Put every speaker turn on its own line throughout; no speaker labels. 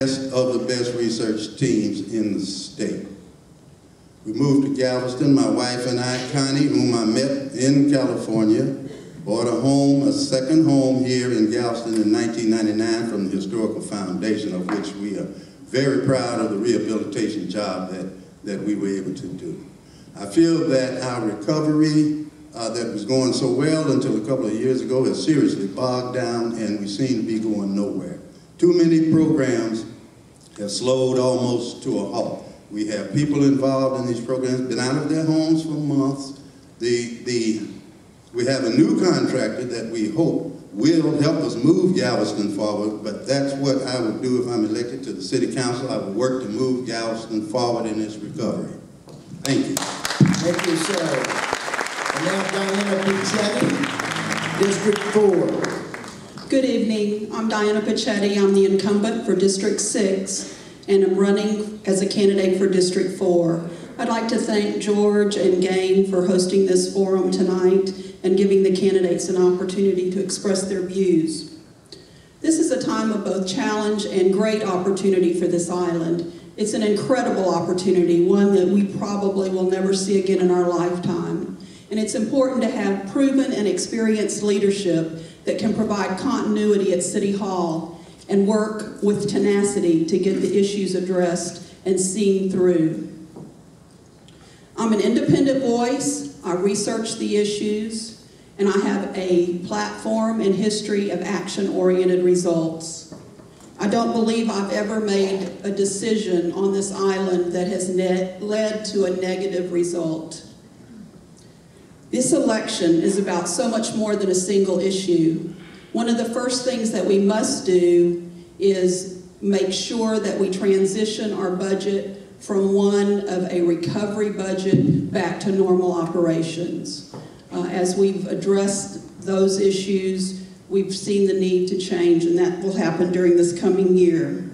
best of the best research teams in the state. We moved to Galveston, my wife and I, Connie, whom I met in California, bought a second home here in Galveston in 1999 from the Historical Foundation, of which we are very proud of the rehabilitation job that we were able to do. I feel that our recovery that was going so well until a couple of years ago has seriously bogged down, and we seem to be going nowhere. Too many programs have slowed almost to a halt. We have people involved in these programs, been out of their homes for months. We have a new contractor that we hope will help us move Galveston forward, but that's what I would do if I'm elected to the City Council. I would work to move Galveston forward in its recovery. Thank you.
Thank you, sir. And now Diana Pichetti, District 4.
Good evening. I'm Diana Pichetti. I'm the incumbent for District 6, and I'm running as a candidate for District 4. I'd like to thank George and Gain for hosting this forum tonight and giving the candidates an opportunity to express their views. This is a time of both challenge and great opportunity for this island. It's an incredible opportunity, one that we probably will never see again in our lifetime. And it's important to have proven and experienced leadership that can provide continuity at City Hall and work with tenacity to get the issues addressed and seen through. I'm an independent voice. I research the issues, and I have a platform and history of action-oriented results. I don't believe I've ever made a decision on this island that has led to a negative result. This election is about so much more than a single issue. One of the first things that we must do is make sure that we transition our budget from one of a recovery budget back to normal operations. As we've addressed those issues, we've seen the need to change, and that will happen during this coming year.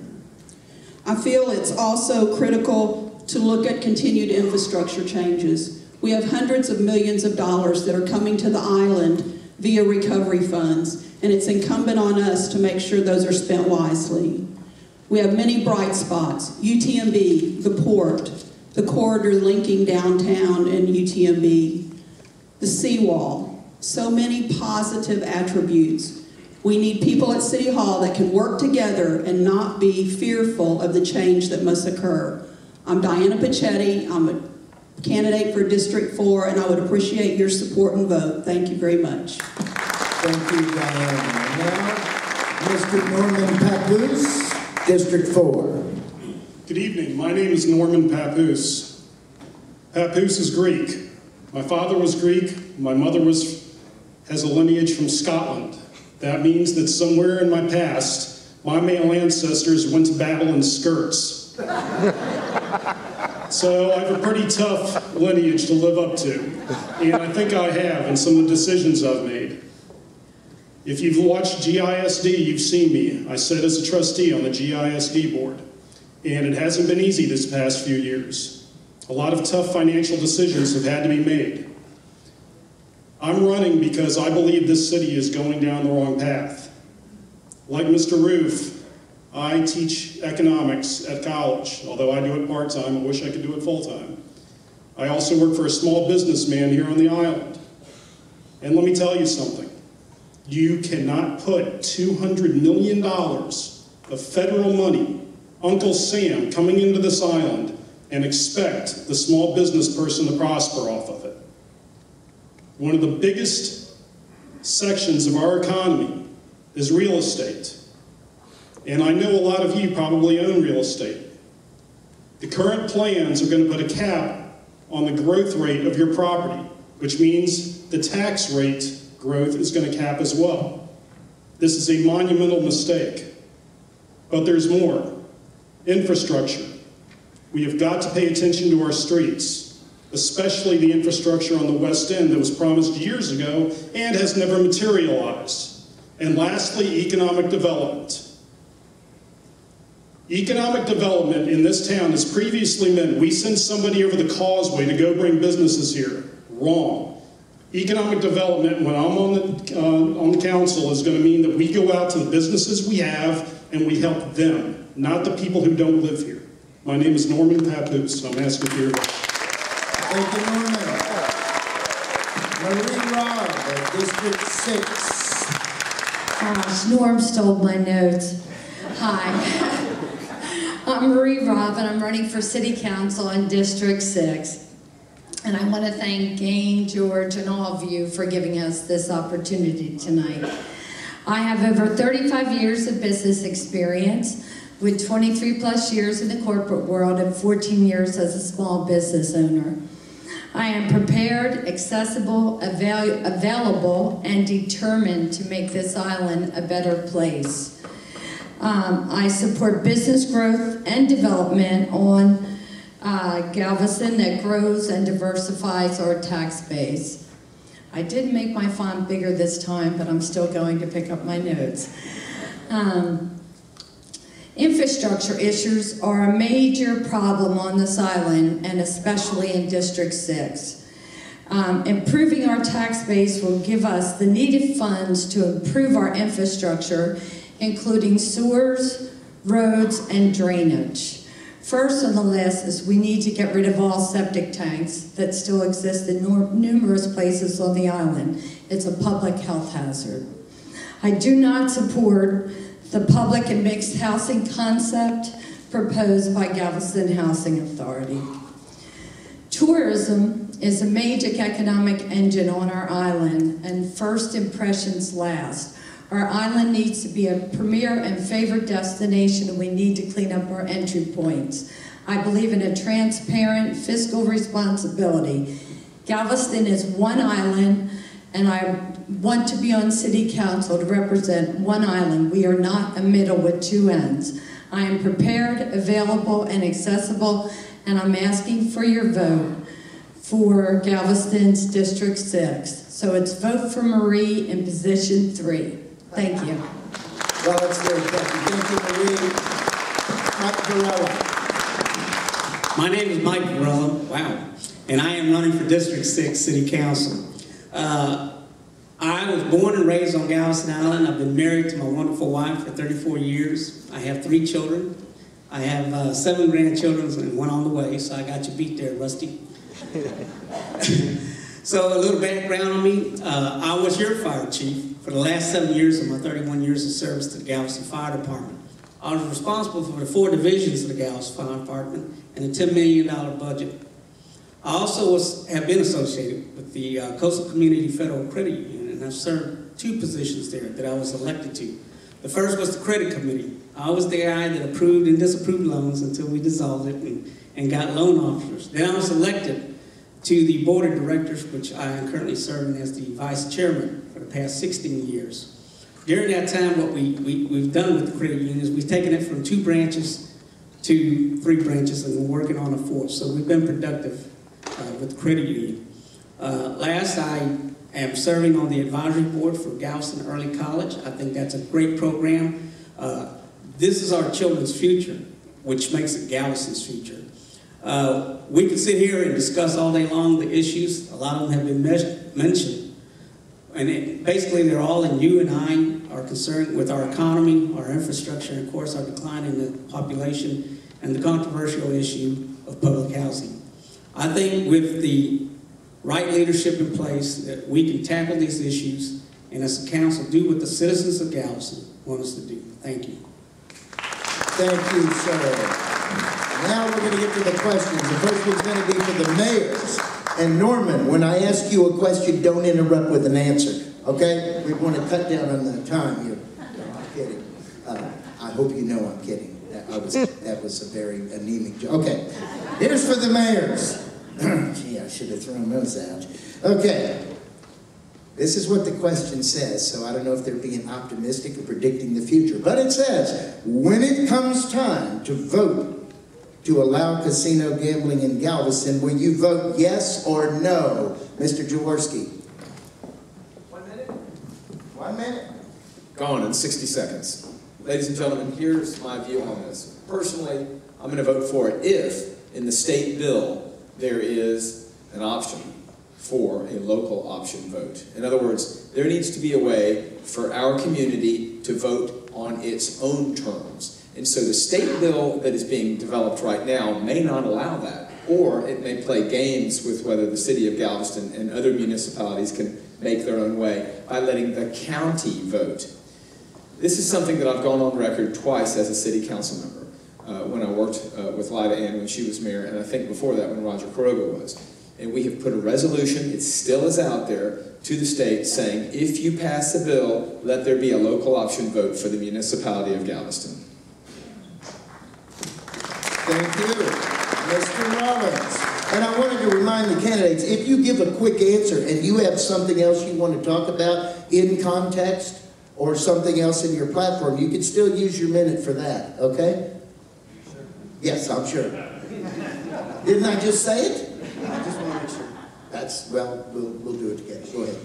I feel it's also critical to look at continued infrastructure changes. We have hundreds of millions of dollars that are coming to the island via recovery funds, and it's incumbent on us to make sure those are spent wisely. We have many bright spots: UTMB, the port, the corridor linking downtown and UTMB, the seawall, so many positive attributes. We need people at City Hall that can work together and not be fearful of the change that must occur. I'm Diana Pichetti. I'm a candidate for District 4, and I would appreciate your support and vote. Thank you very much.
Thank you, Diana. Now, Mr. Norman Papoose, District 4.
Good evening. My name is Norman Papoose. Papoose is Greek. My father was Greek. My mother has a lineage from Scotland. That means that somewhere in my past, my male ancestors went to battle in skirts. So I have a pretty tough lineage to live up to, and I think I have in some of the decisions I've made. If you've watched GISD, you've seen me. I sit as a trustee on the GISD board, and it hasn't been easy this past few years. A lot of tough financial decisions have had to be made. I'm running because I believe this city is going down the wrong path. Like Mr. Roof, I teach economics at college. Although I do it part-time, I wish I could do it full-time. I also work for a small businessman here on the island. And let me tell you something. You cannot put $200 million of federal money, Uncle Sam, coming into this island and expect the small business person to prosper off of it. One of the biggest sections of our economy is real estate. And I know a lot of you probably own real estate. The current plans are going to put a cap on the growth rate of your property, which means the tax rate growth is going to cap as well. This is a monumental mistake. But there's more. Infrastructure. We have got to pay attention to our streets, especially the infrastructure on the West End that was promised years ago and has never materialized. And lastly, economic development. Economic development in this town has previously meant we send somebody over the causeway to go bring businesses here. Wrong. Economic development, when I'm on the council, is going to mean that we go out to the businesses we have and we help them. not the people who don't live here. My name is Norman Papoose, and I'm asking for your vote.
Thank you, Norman. Marie Robb of District 6.
Gosh, Norm stole my notes. Hi. I'm Marie Robb, and I'm running for City Council in District 6. And I want to thank Gain, George, and all of you for giving us this opportunity tonight. I have over 35 years of business experience, with 23 plus years in the corporate world and 14 years as a small business owner. I am prepared, accessible, available, and determined to make this island a better place. I support business growth and development on Galveston that grows and diversifies our tax base. I did make my font bigger this time, but I'm still going to pick up my notes. Infrastructure issues are a major problem on this island, and especially in District 6. Improving our tax base will give us the needed funds to improve our infrastructure, including sewers, roads, and drainage. First on the list is we need to get rid of all septic tanks that still exist in numerous places on the island. It's a public health hazard. I do not support the public and mixed housing concept proposed by Galveston Housing Authority. Tourism is a major economic engine on our island, and first impressions last. Our island needs to be a premier and favored destination, and we need to clean up our entry points. I believe in a transparent fiscal responsibility. Galveston is one island, and I want to be on City Council to represent one island. We are not a middle with two ends. I am prepared, available, and accessible, and I'm asking for your vote for Galveston's District 6. So it's vote for Marie in position 3. Thank you.
Well, that's very catchy. Thank you, Marie. Mike Varela.
My name is Mike Varela. Wow. And I am running for District 6 City Council. I was born and raised on Galveston Island. I've been married to my wonderful wife for 34 years. I have 3 children. I have 7 grandchildren and 1 on the way, so I got you beat there, Rusty. So a little background on me. I was your fire chief for the last 7 years of my 31 years of service to the Galveston Fire Department. I was responsible for the 4 divisions of the Galveston Fire Department and a $10 million budget. I also have been associated with the Coastal Community Federal Credit Union, and I've served 2 positions there that I was elected to. The first was the credit committee. I was the guy that approved and disapproved loans until we dissolved it and got loan officers. Then I was elected to the board of directors, which I am currently serving as the vice chairman for the past 16 years. During that time, what we've done with the credit union is we've taken it from 2 branches to 3 branches, and we're working on a 4th. So we've been productive with the credit union. Last, I am serving on the advisory board for Galveston Early College. I think that's a great program. This is our children's future, which makes it Galveston's future. We could sit here and discuss all day long the issues. A lot of them have been mentioned. And basically, they're all in you and I are concerned with our economy, our infrastructure, and of course, our decline in the population and the controversial issue of public housing. I think with the right leadership in place that we can tackle these issues and as a council do what the citizens of Galveston want us to do. Thank you.
Thank you, sir. Now we're going to get to the questions. The first one's going to be for the mayors. And Norman, when I ask you a question, don't interrupt with an answer, okay? We want to cut down on the time here. No, I'm kidding. I hope you know I'm kidding. That was a very anemic joke. Okay, here's for the mayors. Gee, I should have thrown those out. Okay, this is what the question says, so I don't know if they're being optimistic or predicting the future, but it says, when it comes time to vote to allow casino gambling in Galveston, will you vote yes or no? Mr. Jaworski.
1 minute.
1 minute.
Gone in 60 seconds. Ladies and gentlemen, here's my view on this. Personally, I'm going to vote for it if, in the state bill, there is an option for a local option vote. In other words, there needs to be a way for our community to vote on its own terms. And so the state bill that is being developed right now may not allow that, or it may play games with whether the city of Galveston and other municipalities can make their own way by letting the county vote. This is something that I've gone on record twice as a city council member, when I worked with Lida Ann when she was mayor, and I think before that when Roger Quiroga was. And we have put a resolution, it still is out there, to the state saying, if you pass the bill, let there be a local option vote for the municipality of Galveston.
Thank you, Mr. Rollins. And I wanted to remind the candidates, if you give a quick answer and you have something else you want to talk about in context or something else in your platform, you can still use your minute for that, okay? Sure. Yes, I'm sure. Didn't I just say it? I just want to make sure. That's, well, we'll do it together. Go ahead.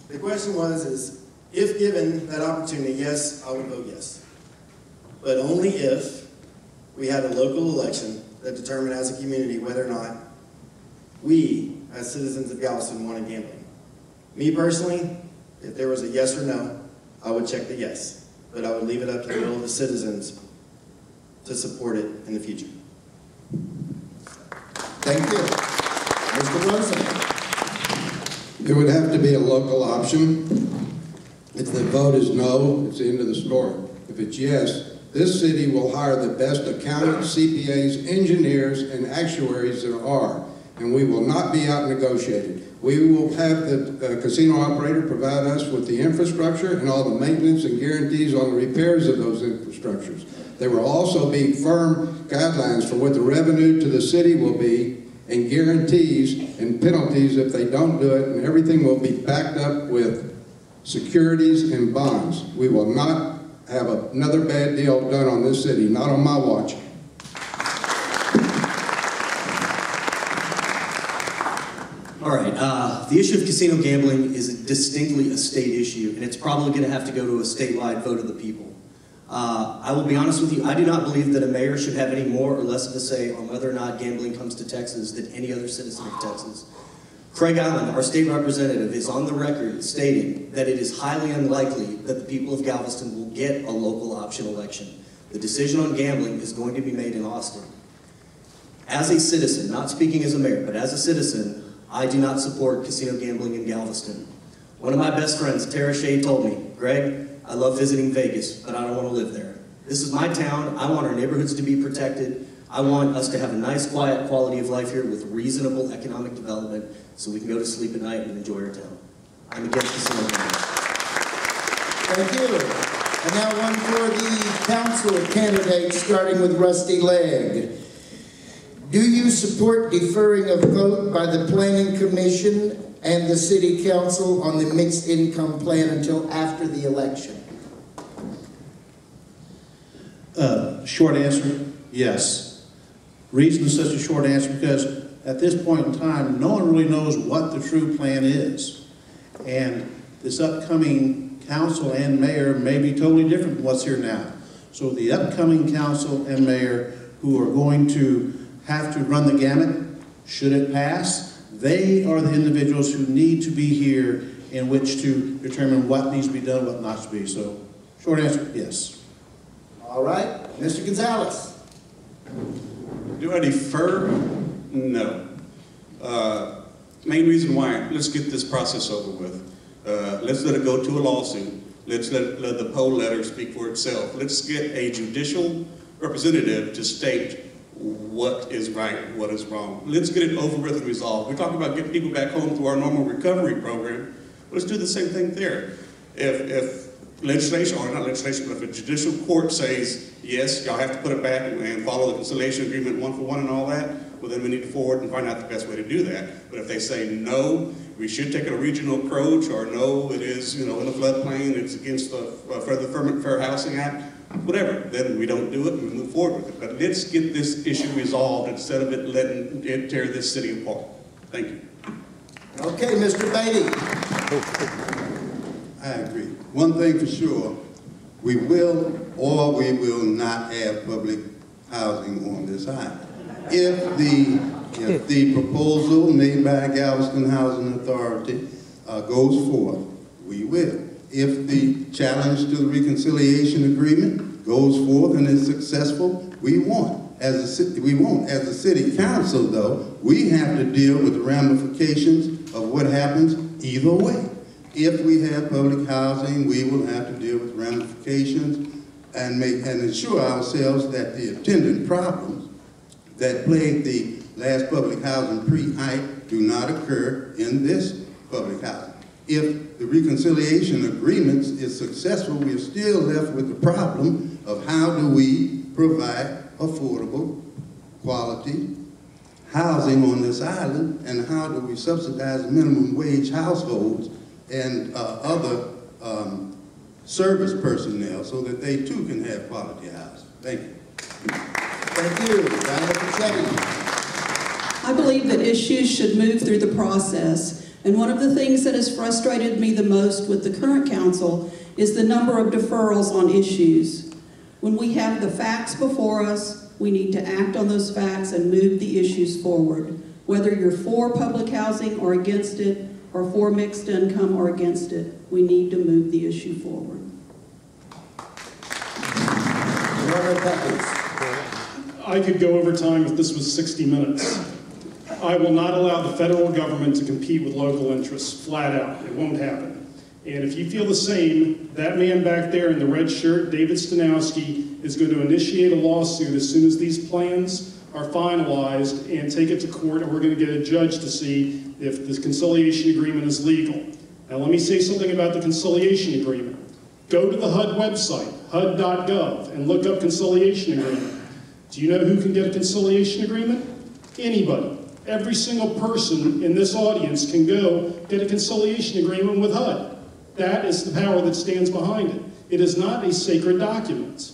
The question is if given that opportunity, yes, I would vote yes. But only if we had a local election that determined as a community whether or not we, as citizens of Galveston, wanted gambling. Me personally, if there was a yes or no, I would check the yes. But I would leave it up to the will of the citizens to support it in the future.
Thank you. Mr. Rosen.
There would have to be a local option. If the vote is no, it's the end of the story. If it's yes, this city will hire the best accountants, CPAs, engineers, and actuaries there are, and we will not be out negotiated. We will have the casino operator provide us with the infrastructure and all the maintenance and guarantees on the repairs of those infrastructures. There will also be firm guidelines for what the revenue to the city will be, and guarantees and penalties if they don't do it, and everything will be backed up with securities and bonds. We will not have another bad deal done on this city, not on my watch.
All right, the issue of casino gambling is distinctly a state issue, and it's probably going to have to go to a statewide vote of the people. I will be honest with you, I do not believe that a mayor should have any more or less of a say on whether or not gambling comes to Texas than any other citizen of Texas. Craig Allen, our state representative, is on the record stating that it is highly unlikely that the people of Galveston will get a local option election. The decision on gambling is going to be made in Austin. As a citizen, not speaking as a mayor, but as a citizen, I do not support casino gambling in Galveston. One of my best friends, Tara Shea, told me, Greg, I love visiting Vegas, but I don't want to live there. This is my town. I want our neighborhoods to be protected. I want us to have a nice, quiet quality of life here with reasonable economic development so we can go to sleep at night and enjoy our town. I'm against casino gambling.
Thank you. And now one for the council candidates, starting with Rusty Legg. Do you support deferring a vote by the Planning Commission and the City Council on the mixed income plan until after the election?
Short answer, yes. Reason is such a short answer because at this point in time, no one really knows what the true plan is. And this upcoming council and mayor may be totally different from what's here now. So the upcoming council and mayor who are going to have to run the gamut, should it pass, they are the individuals who need to be here in which to determine what needs to be done, what not to be. So, short answer, yes.
All right, Mr. Gonzalez.
Do I defer? No. Main reason why, let's get this process over with. Let's let it go to a lawsuit. Let's let the poll letter speak for itself. Let's get a judicial representative to state what is right, what is wrong. Let's get it over with and resolved. We're talking about getting people back home through our normal recovery program. Let's do the same thing there. If legislation, or not legislation, but if a judicial court says, yes, y'all have to put it back and follow the conciliation agreement one for one and all that, well then we need to forward and find out the best way to do that. But if they say no, we should take a regional approach, or no, it is, in the floodplain, it's against the Fair Housing Act, whatever, then we don't do it and we move forward with it. But let's get this issue resolved instead of it letting it tear this city apart. Thank you.
Okay, Mr. Beatty.
I agree. One thing for sure, we will or we will not have public housing on this island. If the proposal made by Galveston Housing Authority goes forth, we will. If the challenge to the reconciliation agreement goes forth and is successful, we won. As a city council, though, we have to deal with the ramifications of what happens either way. If we have public housing, we will have to deal with ramifications and ensure ourselves that the attendant problems that plagued the last public housing pre-Ike do not occur in this public housing. If the reconciliation agreements is successful, we are still left with the problem of how do we provide affordable, quality housing on this island, and how do we subsidize minimum wage households and other service personnel so that they too can have quality housing. Thank you.
Thank you. Diana Pachetti.
I believe that issues should move through the process. And one of the things that has frustrated me the most with the current council is the number of deferrals on issues. When we have the facts before us, we need to act on those facts and move the issues forward. Whether you're for public housing or against it, or for mixed income or against it, we need to move the issue forward.
I could go over time if this was 60 minutes. I will not allow the federal government to compete with local interests, flat out. It won't happen. And if you feel the same, that man back there in the red shirt, David Stanowski, is going to initiate a lawsuit as soon as these plans are finalized and take it to court, and we're going to get a judge to see if this conciliation agreement is legal. Now let me say something about the conciliation agreement. Go to the HUD website, HUD.gov, and look up conciliation agreement. Do you know who can get a conciliation agreement? Anybody. Every single person in this audience can go get a conciliation agreement with HUD. That is the power that stands behind it. It is not a sacred document.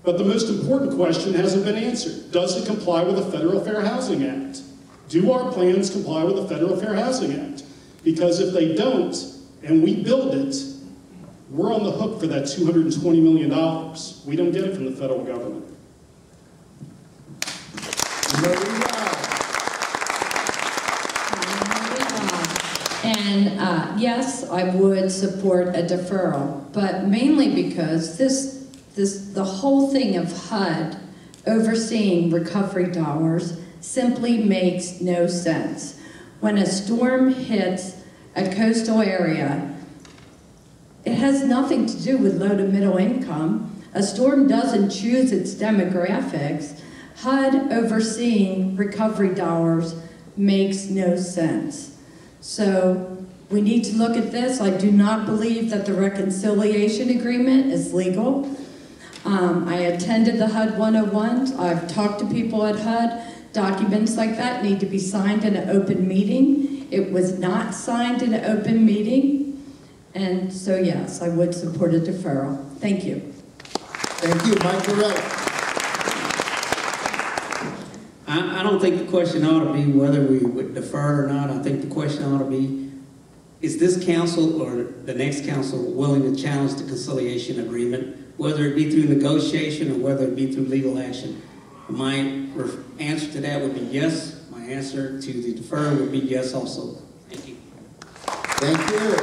But the most important question hasn't been answered. Does it comply with the Federal Fair Housing Act? Do our plans comply with the Federal Fair Housing Act? Because if they don't, and we build it, we're on the hook for that $220 million. We don't get it from the federal government.
And yes, I would support a deferral, but mainly because the whole thing of HUD overseeing recovery dollars simply makes no sense. When a storm hits a coastal area, it has nothing to do with low to middle income. A storm doesn't choose its demographics. HUD overseeing recovery dollars makes no sense. So we need to look at this. I do not believe that the reconciliation agreement is legal. I attended the HUD 101s. I've talked to people at HUD. Documents like that need to be signed in an open meeting. It was not signed in an open meeting. And so yes, I would support a deferral. Thank you.
Thank you, Mike Mayoral.
I don't think the question ought to be whether we would defer or not. I think the question ought to be, is this council or the next council willing to challenge the conciliation agreement, whether it be through negotiation or whether it be through legal action? My answer to that would be yes. My answer to the defer would be yes also. Thank you.
Thank you.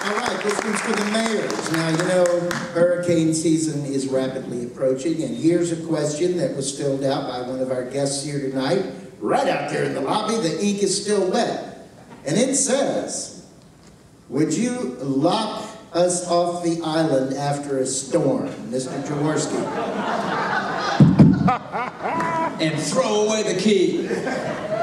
All right, this one's for the mayors. Now, you know, hurricane season is rapidly approaching, and here's a question that was filled out by one of our guests here tonight, right out there in the lobby. The ink is still wet. And it says, would you lock us off the island after a storm, Mr. Jaworski?
And throw away the key.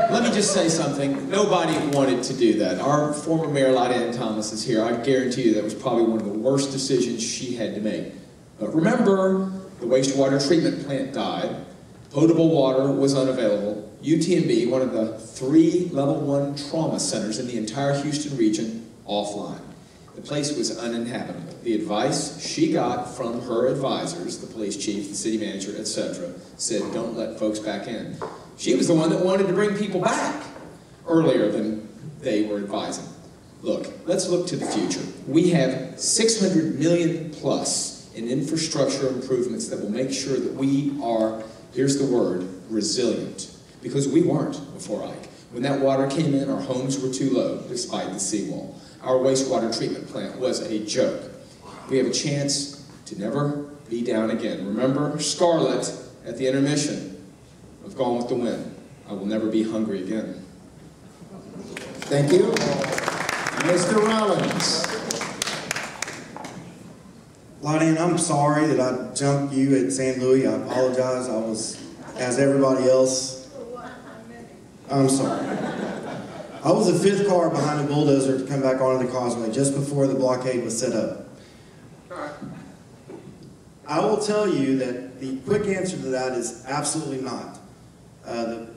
Let me just say something. Nobody wanted to do that. Our former mayor, Lydia Thomas, is here. I guarantee you that was probably one of the worst decisions she had to make. But remember, the wastewater treatment plant died. Potable water was unavailable. UTMB, one of the 3 level 1 trauma centers in the entire Houston region, offline. The place was uninhabitable. The advice she got from her advisors, the police chief, the city manager, etc., said don't let folks back in. She was the one that wanted to bring people back earlier than they were advising. Look, let's look to the future. We have $600 million plus in infrastructure improvements that will make sure that we are, here's the word, resilient. Because we weren't before Ike. When that water came in, our homes were too low, despite the seawall. Our wastewater treatment plant was a joke. We have a chance to never be down again. Remember Scarlett at the intermission of Gone with the Wind. I will never be hungry again.
Thank you. Mr. Rollins.
Lonnie, I'm sorry that I jumped you at St. Louis. I apologize. I was, as everybody else, I'm sorry. I was the 5th car behind the bulldozer to come back onto the causeway just before the blockade was set up. I will tell you that the quick answer to that is absolutely not.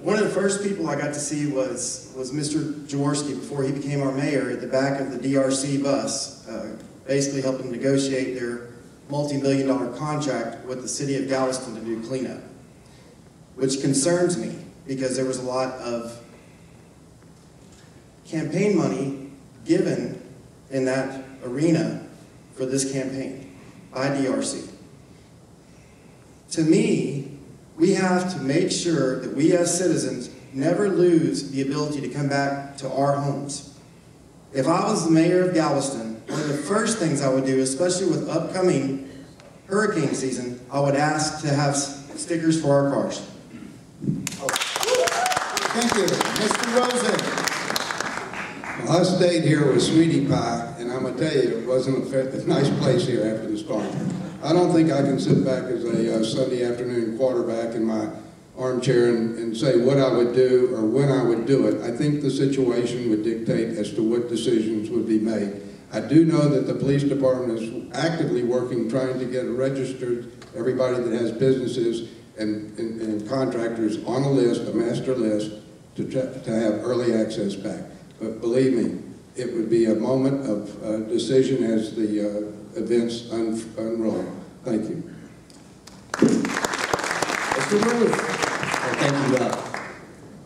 One of the first people I got to see was Mr. Jaworski before he became our mayor at the back of the DRC bus, basically helping negotiate their multi-million-dollar contract with the city of Galveston to do cleanup, which concerns me because there was a lot of campaign money given in that arena for this campaign by DRC. To me, we have to make sure that we as citizens never lose the ability to come back to our homes. If I was the mayor of Galveston, one of the first things I would do, especially with upcoming hurricane season, I would ask to have stickers for our cars.
Thank you. Mr. Rosen.
I stayed here with Sweetie Pie, and I'm going to tell you, it wasn't a nice place here after the storm. I don't think I can sit back as a Sunday afternoon quarterback in my armchair and say what I would do or when I would do it. I think the situation would dictate as to what decisions would be made. I do know that the police department is actively working, trying to get registered everybody that has businesses and contractors on a list, a master list, to have early access back. But believe me, it would be a moment of decision as the events unroll. Thank you.
Mr. Ruth.
Thank you.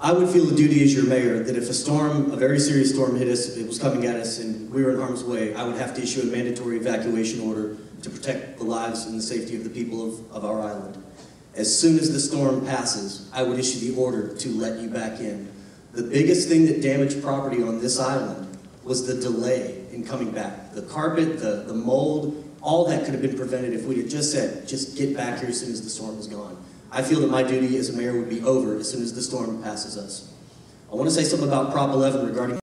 I would feel a duty as your mayor that if a storm, a very serious storm hit us, it was coming at us and we were in harm's way, I would have to issue a mandatory evacuation order to protect the lives and the safety of the people of our island. As soon as the storm passes, I would issue the order to let you back in. The biggest thing that damaged property on this island was the delay in coming back. The carpet, the mold, all that could have been prevented if we had just said, just get back here as soon as the storm is gone. I feel that my duty as a mayor would be over as soon as the storm passes us. I want to say something about Prop 11 regarding